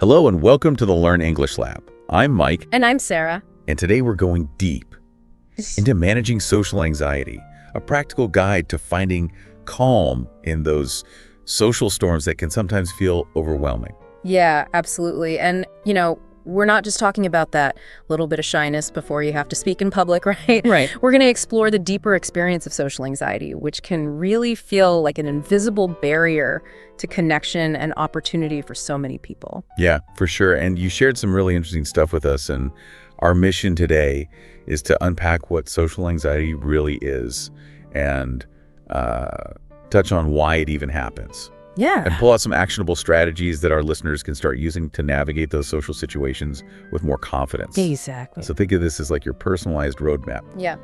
Hello and welcome to the Learn English Lab. I'm Mike. And I'm Sarah. And today we're going deep into managing social anxiety, a practical guide to finding calm in those social storms that can sometimes feel overwhelming. Yeah, absolutely. And, we're not just talking about that little bit of shyness before you have to speak in public, right? Right. We're going to explore the deeper experience of social anxiety, which can really feel like an invisible barrier to connection and opportunity for so many people. Yeah, for sure. And you shared some really interesting stuff with us. And our mission today is to unpack what social anxiety really is and touch on why it even happens. Yeah. And pull out some actionable strategies that our listeners can start using to navigate those social situations with more confidence. Exactly. So think of this as like your personalized roadmap. Yeah.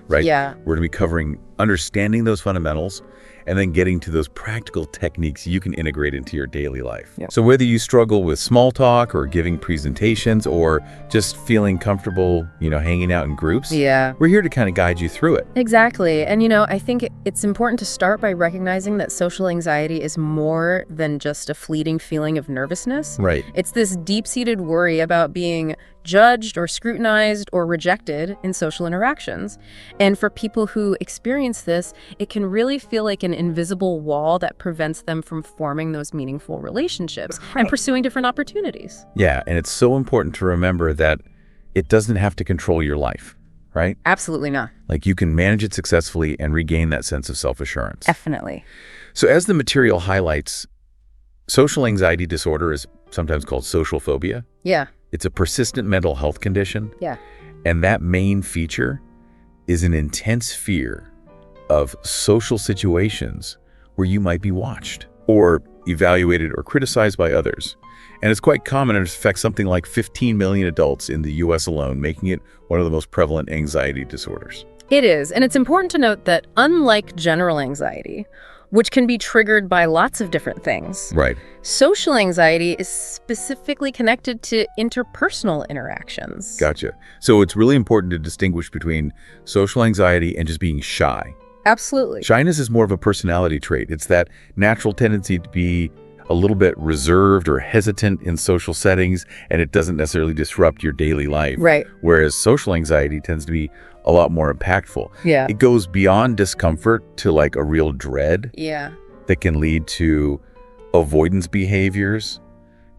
Right? Yeah. We're going to be covering understanding those fundamentals and then getting to those practical techniques you can integrate into your daily life. Yeah. So whether you struggle with small talk or giving presentations or just feeling comfortable, hanging out in groups, Yeah. we're here to kind of guide you through it. Exactly. And, I think it's important to start by recognizing that social anxiety is more than just a fleeting feeling of nervousness. Right. It's this deep-seated worry about being judged or scrutinized or rejected in social interactions. And for people who experience this, it can really feel like an invisible wall that prevents them from forming those meaningful relationships and pursuing different opportunities. Yeah, and it's so important to remember that it doesn't have to control your life, right? Absolutely not. Like you can manage it successfully and regain that sense of self-assurance. Definitely. So as the material highlights, social anxiety disorder is sometimes called social phobia. Yeah. It's a persistent mental health condition. Yeah. And that main feature is an intense fear of social situations where you might be watched or evaluated or criticized by others. And it's quite common and it affects something like 15 million adults in the US alone, making it one of the most prevalent anxiety disorders. It is. And it's important to note that unlike general anxiety, which can be triggered by lots of different things, Right. social anxiety is specifically connected to interpersonal interactions. Gotcha. So it's really important to distinguish between social anxiety and just being shy. Absolutely. Shyness is more of a personality trait. It's that natural tendency to be a little bit reserved or hesitant in social settings, and it doesn't necessarily disrupt your daily life. Right. Whereas social anxiety tends to be a lot more impactful. Yeah. It goes beyond discomfort to like a real dread Yeah. that can lead to avoidance behaviors,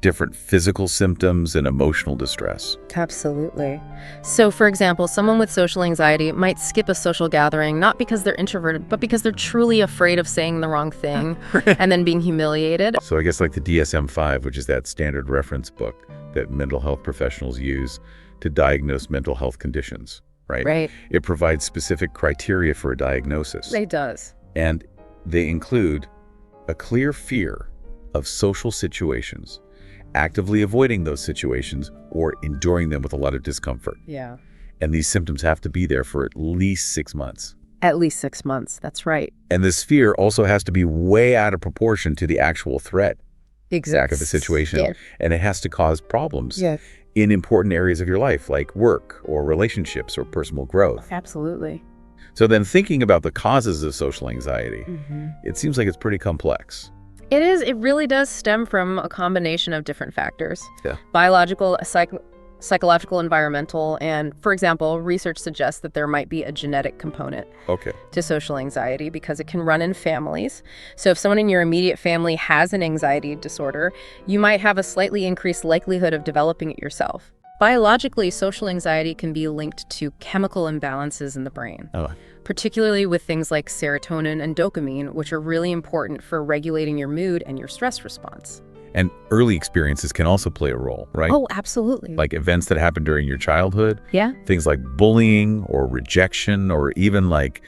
different physical symptoms, and emotional distress. Absolutely. So, for example, someone with social anxiety might skip a social gathering, not because they're introverted, but because they're truly afraid of saying the wrong thing and then being humiliated. So I guess like the DSM-5, which is that standard reference book that mental health professionals use to diagnose mental health conditions, right? Right. It provides specific criteria for a diagnosis. It does. And they include a clear fear of social situations, actively avoiding those situations or enduring them with a lot of discomfort. Yeah. And these symptoms have to be there for at least 6 months. At least 6 months. That's right. And this fear also has to be way out of proportion to the actual threat Exactly. of the situation. Yeah. And it has to cause problems Yeah. in important areas of your life, like work or relationships or personal growth. Absolutely. So then thinking about the causes of social anxiety, it seems like it's pretty complex. It is. It really does stem from a combination of different factors. Yeah. Biological, psychological, environmental, and, for example, research suggests that there might be a genetic component Okay. to social anxiety because it can run in families. So if someone in your immediate family has an anxiety disorder, you might have a slightly increased likelihood of developing it yourself. Biologically, social anxiety can be linked to chemical imbalances in the brain, particularly with things like serotonin and dopamine, which are really important for regulating your mood and your stress response. And early experiences can also play a role, right? Oh, absolutely. Like events that happened during your childhood, Yeah. things like bullying or rejection or even like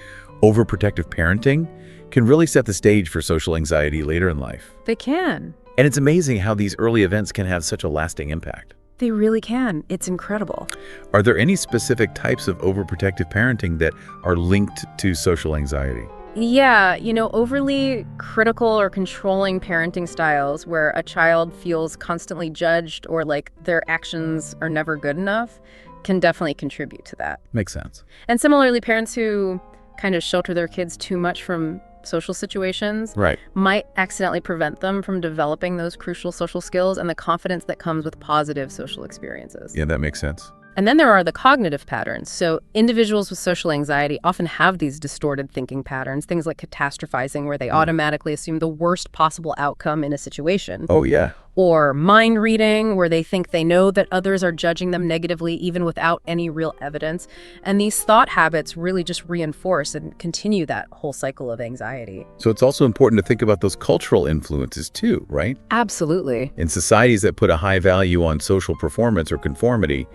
overprotective parenting can really set the stage for social anxiety later in life. They can. And it's amazing how these early events can have such a lasting impact. They really can. It's incredible. Are there any specific types of overprotective parenting that are linked to social anxiety? Yeah, overly critical or controlling parenting styles where a child feels constantly judged or like their actions are never good enough can definitely contribute to that. Makes sense. And similarly, parents who kind of shelter their kids too much from social situations Right. might accidentally prevent them from developing those crucial social skills and the confidence that comes with positive social experiences. Yeah, that makes sense. And then there are the cognitive patterns. So individuals with social anxiety often have these distorted thinking patterns, things like catastrophizing, where they automatically assume the worst possible outcome in a situation. Oh, yeah. Or mind reading, where they think they know that others are judging them negatively even without any real evidence. And these thought habits really just reinforce and continue that whole cycle of anxiety. So it's also important to think about those cultural influences too, right? Absolutely. In societies that put a high value on social performance or conformity,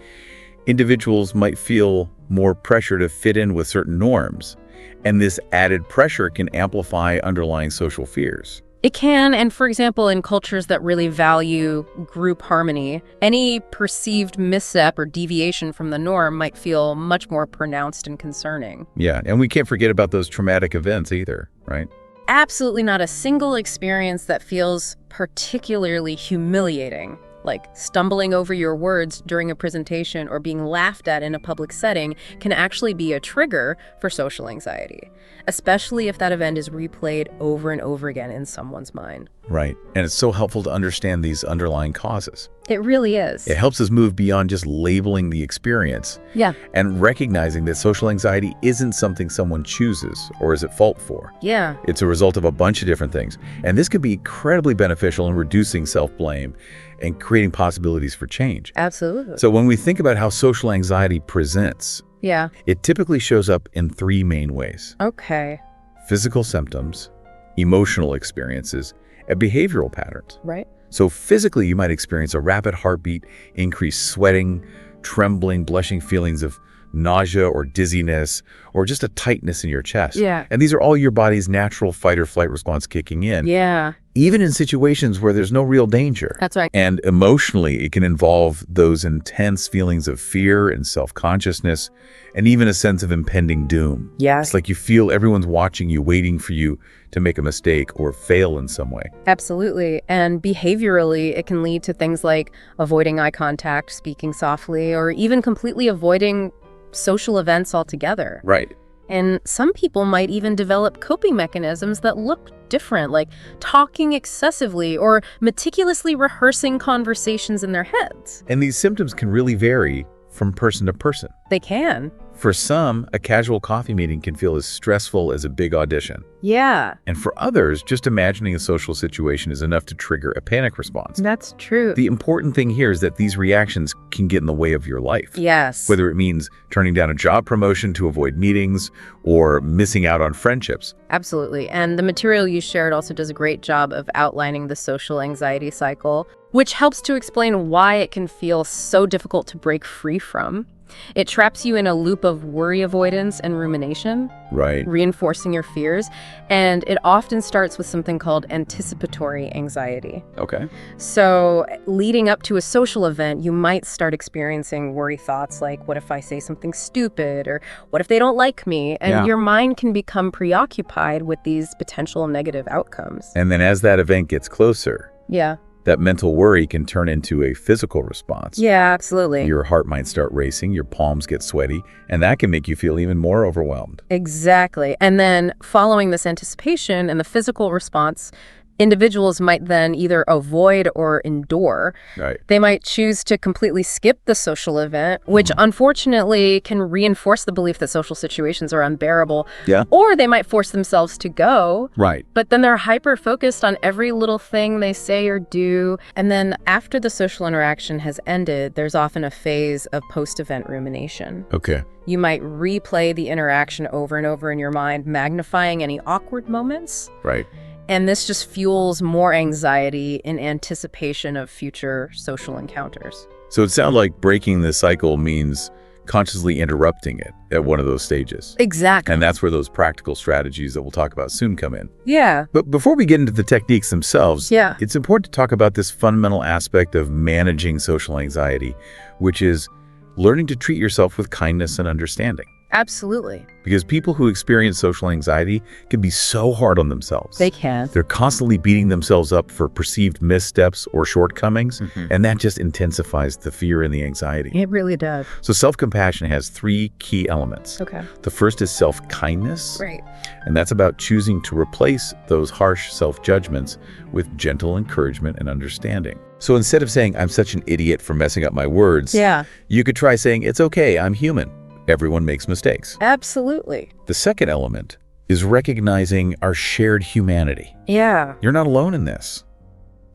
individuals might feel more pressure to fit in with certain norms. And this added pressure can amplify underlying social fears. It can, and for example, in cultures that really value group harmony, any perceived misstep or deviation from the norm might feel much more pronounced and concerning. Yeah, and we can't forget about those traumatic events either, right? Absolutely not a single experience that feels particularly humiliating, like stumbling over your words during a presentation or being laughed at in a public setting, can actually be a trigger for social anxiety, especially if that event is replayed over and over again in someone's mind. Right. And it's so helpful to understand these underlying causes. It really is. It helps us move beyond just labeling the experience Yeah. and recognizing that social anxiety isn't something someone chooses or is at fault for. Yeah. It's a result of a bunch of different things. And this could be incredibly beneficial in reducing self-blame and creating possibilities for change. Absolutely. So when we think about how social anxiety presents, Yeah. it typically shows up in three main ways: Okay. physical symptoms, emotional experiences, and behavioral patterns. Right. So physically, you might experience a rapid heartbeat, increased sweating, trembling, blushing feelings of nausea or dizziness, or just a tightness in your chest. Yeah. And these are all your body's natural fight or flight response kicking in, Yeah. even in situations where there's no real danger. That's right. And emotionally, it can involve those intense feelings of fear and self-consciousness, and even a sense of impending doom. Yes. It's like you feel everyone's watching you, waiting for you to make a mistake or fail in some way. Absolutely. And behaviorally, it can lead to things like avoiding eye contact, speaking softly, or even completely avoiding social events altogether. Right. And some people might even develop coping mechanisms that look different, like talking excessively or meticulously rehearsing conversations in their heads. And these symptoms can really vary from person to person. They can. For some, a casual coffee meeting can feel as stressful as a big audition. Yeah, And for others, just imagining a social situation is enough to trigger a panic response. that's true. The important thing here is that these reactions can get in the way of your life. Yes. Whether it means turning down a job promotion to avoid meetings or missing out on friendships. Absolutely. And the material you shared also does a great job of outlining the social anxiety cycle, which helps to explain why it can feel so difficult to break free from. It traps you in a loop of worry avoidance and rumination, Right. reinforcing your fears, and it often starts with something called anticipatory anxiety. Okay. So leading up to a social event, you might start experiencing worry thoughts like, what if I say something stupid? Or what if they don't like me? And Yeah. your mind can become preoccupied with these potential negative outcomes. And then as that event gets closer, Yeah. that mental worry can turn into a physical response. Yeah, absolutely. Your heart might start racing, your palms get sweaty, and that can make you feel even more overwhelmed. Exactly. And then following this anticipation and the physical response, individuals might then either avoid or endure. Right. They might choose to completely skip the social event, which unfortunately can reinforce the belief that social situations are unbearable. Yeah. Or they might force themselves to go, Right. but then they're hyper-focused on every little thing they say or do. And then after the social interaction has ended, there's often a phase of post-event rumination. Okay. You might replay the interaction over and over in your mind, magnifying any awkward moments. Right. And this just fuels more anxiety in anticipation of future social encounters. So it sounds like breaking the cycle means consciously interrupting it at one of those stages. Exactly. And that's where those practical strategies that we'll talk about soon come in. Yeah. But before we get into the techniques themselves, Yeah. it's important to talk about this fundamental aspect of managing social anxiety, which is learning to treat yourself with kindness and understanding. Absolutely. Because people who experience social anxiety can be so hard on themselves. They can. They're constantly beating themselves up for perceived missteps or shortcomings, and that just intensifies the fear and the anxiety. It really does. So self-compassion has 3 key elements. Okay. The first is self-kindness, Right. and that's about choosing to replace those harsh self-judgments with gentle encouragement and understanding. So instead of saying, "I'm such an idiot for messing up my words," Yeah. you could try saying, "It's okay, I'm human. Everyone makes mistakes." Absolutely. The second element is recognizing our shared humanity. Yeah. You're not alone in this.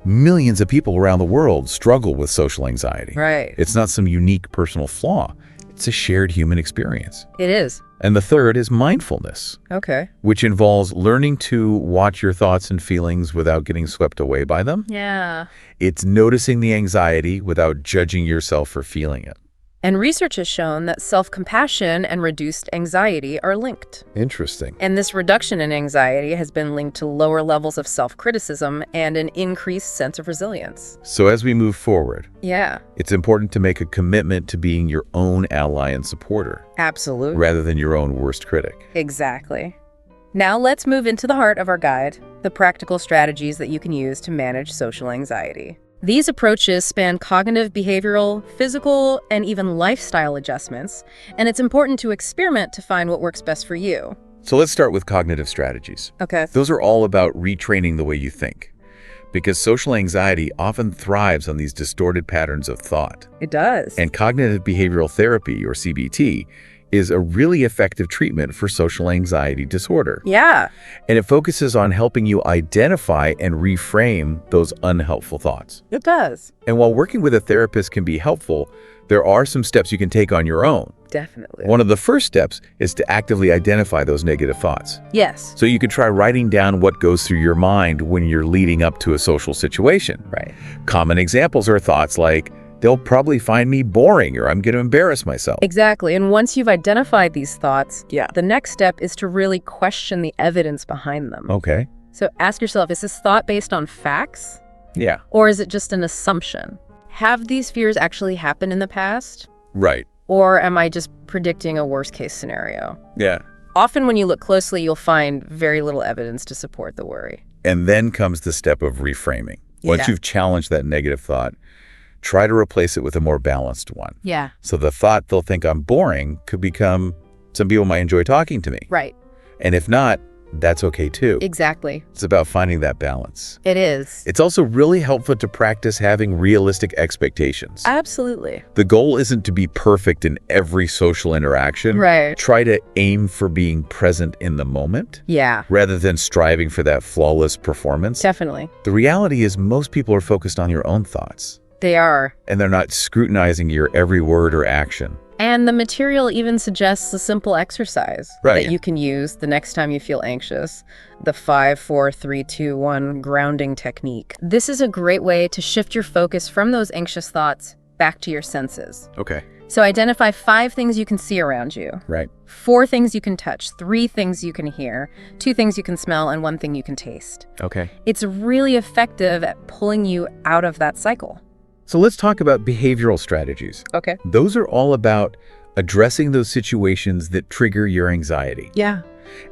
Millions of people around the world struggle with social anxiety. Right. It's not some unique personal flaw. It's a shared human experience. It is. And the third is mindfulness, Okay. which involves learning to watch your thoughts and feelings without getting swept away by them. Yeah. It's noticing the anxiety without judging yourself for feeling it. And research has shown that self-compassion and reduced anxiety are linked. Interesting. And this reduction in anxiety has been linked to lower levels of self-criticism and an increased sense of resilience. So as we move forward, Yeah, it's important to make a commitment to being your own ally and supporter, absolutely. rather than your own worst critic. Exactly. Now let's move into the heart of our guide, the practical strategies that you can use to manage social anxiety. These approaches span cognitive, behavioral, physical, and even lifestyle adjustments, and it's important to experiment to find what works best for you. So let's start with cognitive strategies. Okay. Those are all about retraining the way you think, because social anxiety often thrives on these distorted patterns of thought. It does. And cognitive behavioral therapy, or CBT, is a really effective treatment for social anxiety disorder. Yeah. And it focuses on helping you identify and reframe those unhelpful thoughts. It does. And while working with a therapist can be helpful, there are some steps you can take on your own. Definitely. One of the first steps is to actively identify those negative thoughts. Yes. So you could try writing down what goes through your mind when you're leading up to a social situation. Right. Common examples are thoughts like, "They'll probably find me boring," or "I'm going to embarrass myself." Exactly. And once you've identified these thoughts, the next step is to really question the evidence behind them. Okay. So ask yourself, is this thought based on facts? Yeah. Or is it just an assumption? Have these fears actually happened in the past? Right. Or am I just predicting a worst case scenario? Yeah. Often when you look closely, you'll find very little evidence to support the worry. And then comes the step of reframing. Once Yeah. you've challenged that negative thought, try to replace it with a more balanced one. Yeah. So the thought, "They'll think I'm boring," could become, "Some people might enjoy talking to me." Right. And if not, that's okay too. Exactly. It's about finding that balance. It is. It's also really helpful to practice having realistic expectations. Absolutely. The goal isn't to be perfect in every social interaction. Right. Try to aim for being present in the moment Yeah. rather than striving for that flawless performance. Definitely. The reality is most people are focused on your own thoughts, They are. and they're not scrutinizing your every word or action. And the material even suggests a simple exercise Right. that you can use the next time you feel anxious, the 5, 4, 3, 2, 1 grounding technique. This is a great way to shift your focus from those anxious thoughts back to your senses. Okay. So identify 5 things you can see around you, Right. 4 things you can touch, 3 things you can hear, 2 things you can smell, and 1 thing you can taste. Okay. It's really effective at pulling you out of that cycle. So let's talk about behavioral strategies. Okay. Those are all about addressing those situations that trigger your anxiety. Yeah.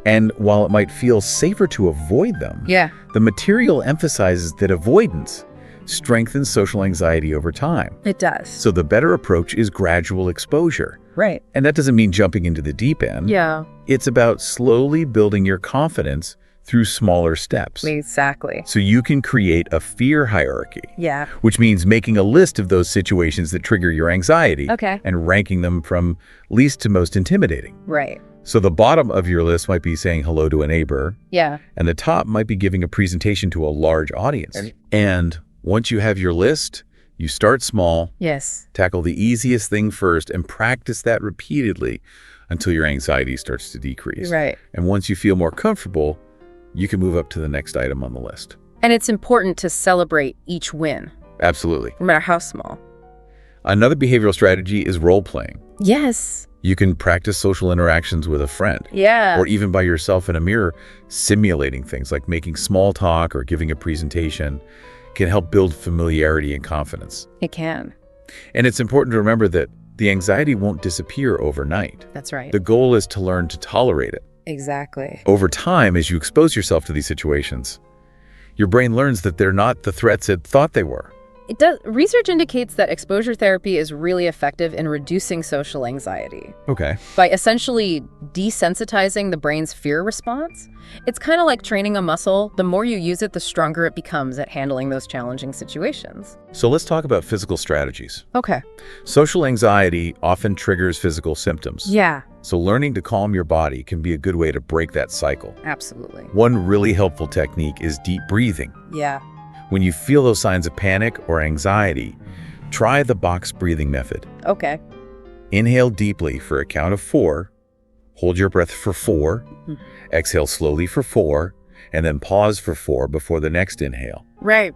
And while it might feel safer to avoid them, Yeah. the material emphasizes that avoidance strengthens social anxiety over time. It does. So the better approach is gradual exposure. Right. And that doesn't mean jumping into the deep end. Yeah. It's about slowly building your confidence through smaller steps. Exactly. So you can create a fear hierarchy, Yeah. which means making a list of those situations that trigger your anxiety Okay. and ranking them from least to most intimidating. Right. So the bottom of your list might be saying hello to a neighbor, Yeah. and the top might be giving a presentation to a large audience. And once you have your list, you start small, Yes. tackle the easiest thing first, and practice that repeatedly until your anxiety starts to decrease. Right. And once you feel more comfortable, you can move up to the next item on the list. And it's important to celebrate each win, Absolutely. no matter how small. Another behavioral strategy is role-playing. Yes. You can practice social interactions with a friend, Yeah. or even by yourself in a mirror, simulating things like making small talk or giving a presentation can help build familiarity and confidence. It can. And it's important to remember that the anxiety won't disappear overnight. That's right. The goal is to learn to tolerate it. Exactly. Over time, as you expose yourself to these situations, your brain learns that they're not the threats it thought they were. Research indicates that exposure therapy is really effective in reducing social anxiety. Okay. By essentially desensitizing the brain's fear response, it's kind of like training a muscle. The more you use it, the stronger it becomes at handling those challenging situations. So let's talk about physical strategies. Okay. Social anxiety often triggers physical symptoms. Yeah, So learning to calm your body can be a good way to break that cycle. absolutely. One really helpful technique is deep breathing. Yeah. When you feel those signs of panic or anxiety, try the box breathing method. Okay. Inhale deeply for a count of 4, hold your breath for 4, exhale slowly for 4, and then pause for 4 before the next inhale. Right.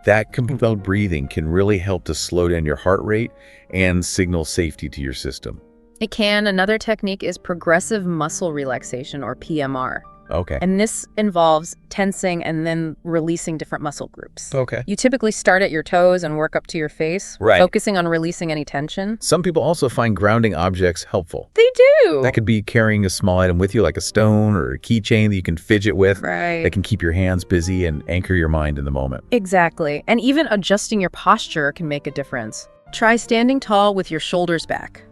That compelled breathing can really help to slow down your heart rate and signal safety to your system. It can. Another technique is progressive muscle relaxation, or PMR. Okay. And this involves tensing and then releasing different muscle groups. Okay. You typically start at your toes and work up to your face, Right. focusing on releasing any tension. Some people also find grounding objects helpful. They do. That could be carrying a small item with you, like a stone or a keychain that you can fidget with. Right. That can keep your hands busy and anchor your mind in the moment. Exactly. And even adjusting your posture can make a difference. Try standing tall with your shoulders back.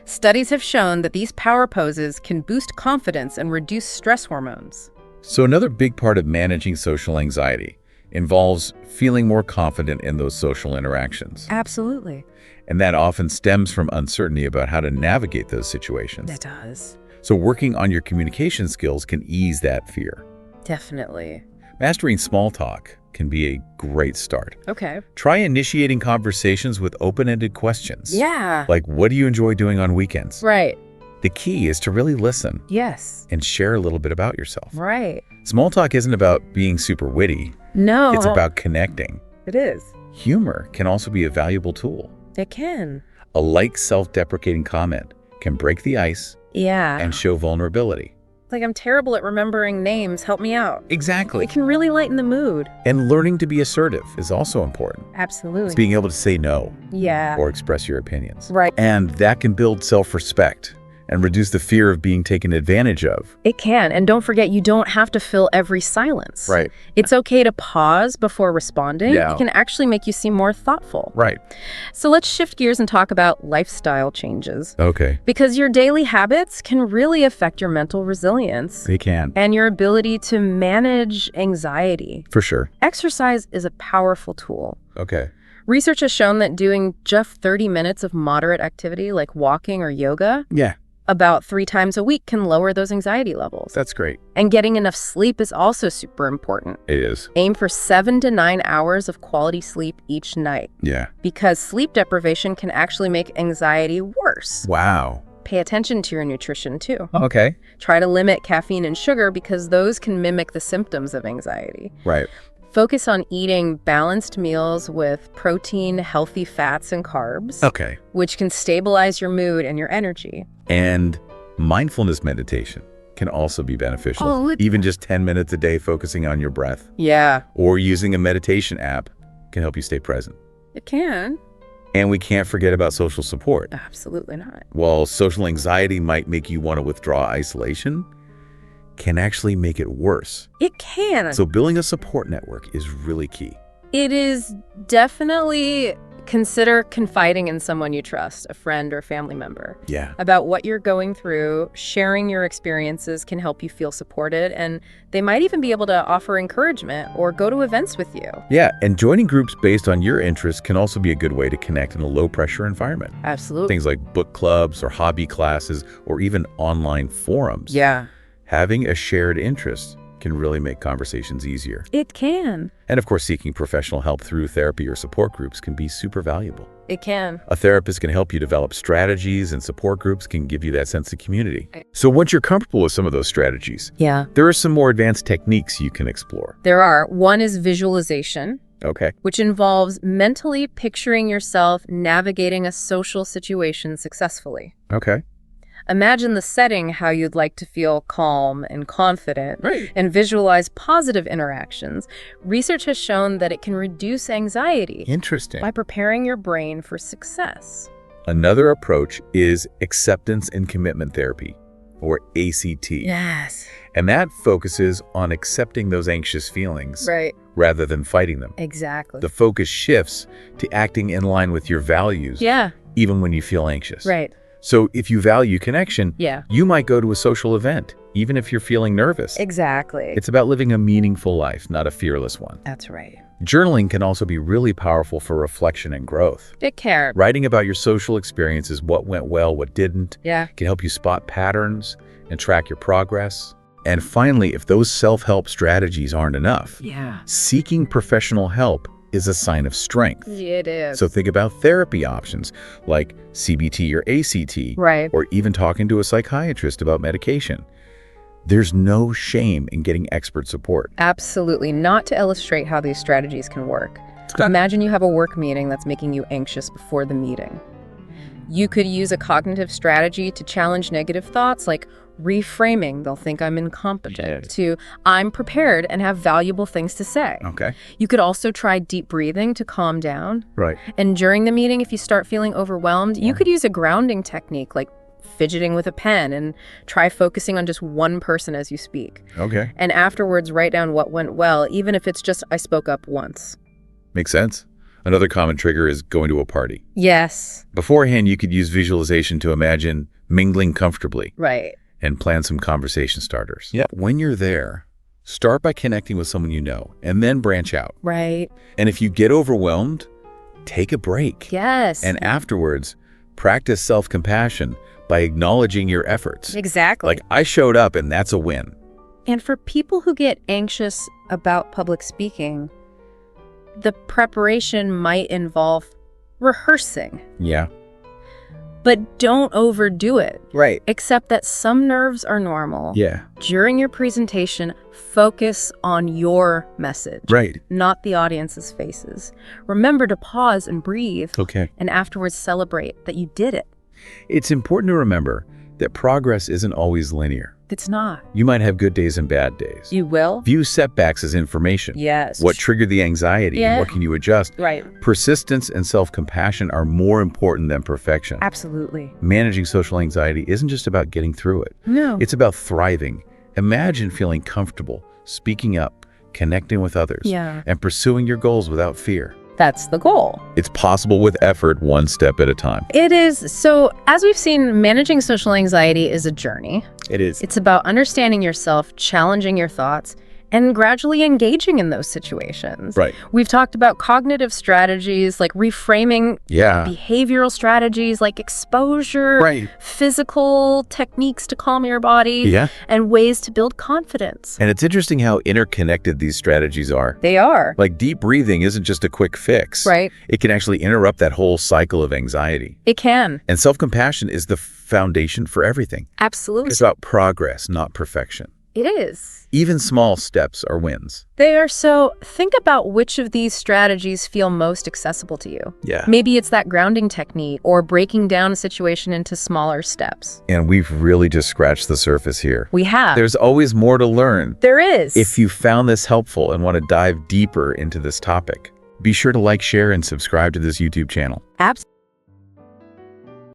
Studies have shown that these power poses can boost confidence and reduce stress hormones. So another big part of managing social anxiety involves feeling more confident in those social interactions. Absolutely. And that often stems from uncertainty about how to navigate those situations. That does. So working on your communication skills can ease that fear. Definitely. Mastering small talk can be a great start. Okay. Try initiating conversations with open-ended questions. Yeah. Like, what do you enjoy doing on weekends? Right. The key is to really listen Yes. and share a little bit about yourself. Right. Small talk isn't about being super witty. No. It's about connecting. It is. Humor can also be a valuable tool. It can. A light self-deprecating comment can break the ice Yeah. and show vulnerability. Like, I'm terrible at remembering names. Help me out. Exactly. It can really lighten the mood. And learning to be assertive is also important. Absolutely. It's being able to say no Yeah. or express your opinions. Right. And that can build self-respect and reduce the fear of being taken advantage of. It can. And don't forget, you don't have to fill every silence. Right. It's okay to pause before responding. Yeah. It can actually make you seem more thoughtful. Right. So let's shift gears and talk about lifestyle changes. Okay. Because your daily habits can really affect your mental resilience They can. and your ability to manage anxiety. For sure. Exercise is a powerful tool. Okay. Research has shown that doing just 30 minutes of moderate activity like walking or yoga Yeah, about 3 times a week can lower those anxiety levels. that's great. And getting enough sleep is also super important. It is. Aim for 7 to 9 hours of quality sleep each night, Yeah. because sleep deprivation can actually make anxiety worse. Wow. Pay attention to your nutrition too. Okay. Try to limit caffeine and sugar because those can mimic the symptoms of anxiety. Right. Focus on eating balanced meals with protein, healthy fats, and carbs, Okay. which can stabilize your mood and your energy. And mindfulness meditation can also be beneficial. Oh, Even just 10 minutes a day focusing on your breath Yeah, or using a meditation app can help you stay present. it can. And we can't forget about social support. Absolutely not. While social anxiety might make you want to withdraw, isolation can actually make it worse. It can. So building a support network is really key. It is definitely consider confiding in someone you trust, a friend or family member, Yeah. about what you're going through. Sharing your experiences can help you feel supported, and they might even be able to offer encouragement or go to events with you. Yeah, and joining groups based on your interests can also be a good way to connect in a low-pressure environment. Absolutely. Things like book clubs or hobby classes or even online forums. Yeah, Having a shared interest can really make conversations easier. it can. And of course, seeking professional help through therapy or support groups can be super valuable. It can. A therapist can help you develop strategies, and support groups can give you that sense of community. So once you're comfortable with some of those strategies, Yeah. there are some more advanced techniques you can explore. There are. One is visualization, Okay. which involves mentally picturing yourself navigating a social situation successfully. Okay. Imagine the setting, how you'd like to feel calm and confident, Right. and visualize positive interactions. Research has shown that it can reduce anxiety Interesting. by preparing your brain for success. Another approach is acceptance and commitment therapy, or ACT. Yes. And that focuses on accepting those anxious feelings Right. rather than fighting them. Exactly. The focus shifts to acting in line with your values, Yeah. even when you feel anxious. Right. So if you value connection, Yeah. you might go to a social event, even if you're feeling nervous. Exactly. It's about living a meaningful life, not a fearless one. That's right. Journaling can also be really powerful for reflection and growth. It can. Writing about your social experiences, what went well, what didn't, Yeah. can help you spot patterns and track your progress. And finally, if those self-help strategies aren't enough, Yeah. seeking professional help is a sign of strength. It is. So think about therapy options like CBT or ACT, Right. or even talking to a psychiatrist about medication. There's no shame in getting expert support. Absolutely. Not to illustrate how these strategies can work. Imagine you have a work meeting that's making you anxious before the meeting. You could use a cognitive strategy to challenge negative thoughts like reframing, they'll think I'm incompetent, to I'm prepared and have valuable things to say. Okay. You could also try deep breathing to calm down. Right. And during the meeting, if you start feeling overwhelmed, you could use a grounding technique like fidgeting with a pen and try focusing on just one person as you speak. Okay. And afterwards, write down what went well, even if it's just I spoke up once. Makes sense. Another common trigger is going to a party. Yes. Beforehand, you could use visualization to imagine mingling comfortably Right. and plan some conversation starters. Yeah. When you're there, start by connecting with someone you know and then branch out. Right. And if you get overwhelmed, take a break. Yes. And afterwards, practice self-compassion by acknowledging your efforts. Exactly. Like, I showed up and that's a win. And for people who get anxious about public speaking, the preparation might involve rehearsing. Yeah. But don't overdo it. Right. Accept that some nerves are normal. Yeah. During your presentation, focus on your message, Right. not the audience's faces. Remember to pause and breathe, Okay. and afterwards celebrate that you did it. It's important to remember that progress isn't always linear. It's not. You might have good days and bad days. You will? View setbacks as information. Yes. What triggered the anxiety? Yeah. What can you adjust? Right. Persistence and self-compassion are more important than perfection. Absolutely. Managing social anxiety isn't just about getting through it. No. It's about thriving. Imagine feeling comfortable, speaking up, connecting with others, Yeah. and pursuing your goals without fear. That's the goal. It's possible with effort, one step at a time. It is. So, as we've seen, managing social anxiety is a journey. It is. It's about understanding yourself, challenging your thoughts, and gradually engaging in those situations. Right. We've talked about cognitive strategies like reframing, Yeah. behavioral strategies like exposure, Right. physical techniques to calm your body, Yeah. and ways to build confidence. And it's interesting how interconnected these strategies are. They are. Like, deep breathing isn't just a quick fix. Right. It can actually interrupt that whole cycle of anxiety. It can. And self-compassion is the foundation for everything. Absolutely. It's about progress, not perfection. It is. Even small steps are wins. They are. So think about which of these strategies feel most accessible to you. Yeah. Maybe it's that grounding technique or breaking down a situation into smaller steps. And we've really just scratched the surface here. We have. There's always more to learn. There is. If you found this helpful and want to dive deeper into this topic, be sure to like, share, and subscribe to this YouTube channel. Absolutely.